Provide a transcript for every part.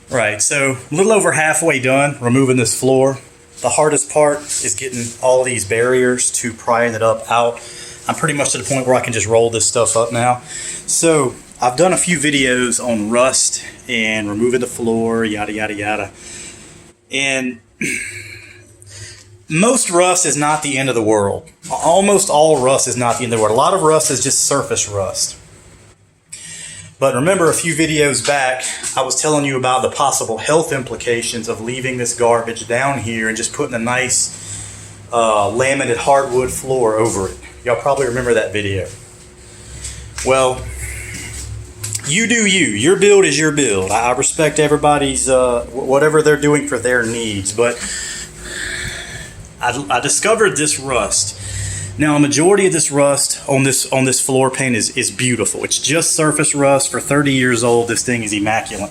Right, so a little over halfway done removing this floor. The hardest part is getting all these barriers to prying it up out. I'm pretty much to the point where I can just roll this stuff up now. So I've done a few videos on rust and removing the floor, yada, yada, yada. And most rust is not the end of the world. Almost all rust is not the end of the world. A lot of rust is just surface rust. But remember, a few videos back, I was telling you about the possible health implications of leaving this garbage down here and just putting a nice laminated hardwood floor over it. Y'all probably remember that video. Well, you do you. Your build is your build. I respect everybody's, whatever they're doing for their needs. But I discovered this rust. Now, a majority of this rust on this floor pan is beautiful. It's just surface rust. For 30 years old, this thing is immaculate.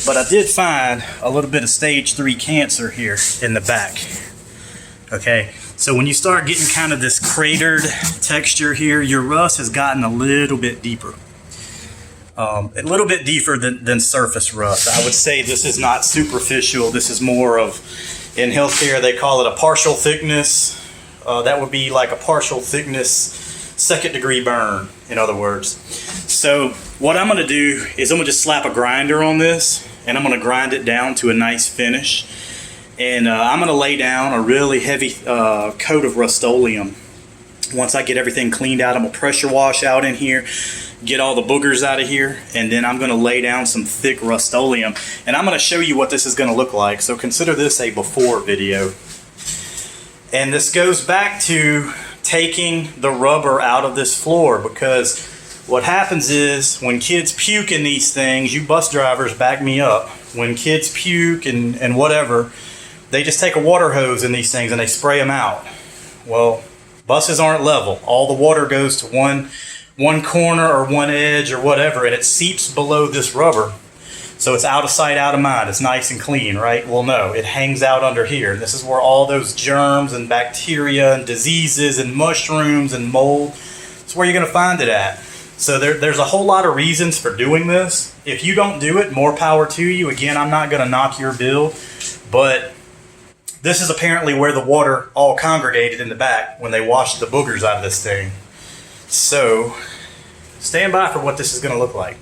But I did find a little bit of stage 3 cancer here in the back. Okay, so when you start getting kind of this cratered texture here, your rust has gotten a little bit deeper. A little bit deeper than surface rust. I would say this is not superficial. This is more of, in healthcare, they call it a partial thickness. That would be like a partial thickness, second-degree burn, in other words. So what I'm going to do is I'm going to just slap a grinder on this, and I'm going to grind it down to a nice finish. And I'm going to lay down a really heavy coat of Rust-Oleum. Once I get everything cleaned out, I'm going to pressure wash out in here, get all the boogers out of here, and then I'm going to lay down some thick Rust-Oleum. And I'm going to show you what this is going to look like. So consider this a before video. And this goes back to taking the rubber out of this floor, because what happens is when kids puke in these things, you bus drivers back me up, when kids puke and whatever, they just take a water hose in these things and they spray them out. Well, buses aren't level. All the water goes to one corner or one edge or whatever, and it seeps below this rubber. So it's out of sight, out of mind. It's nice and clean, right? Well, no, it hangs out under here. This is where all those germs and bacteria and diseases and mushrooms and mold, it's where you're going to find it at. So there's a whole lot of reasons for doing this. If you don't do it, more power to you. Again, I'm not going to knock your build, but this is apparently where the water all congregated in the back when they washed the boogers out of this thing. So stand by for what this is going to look like.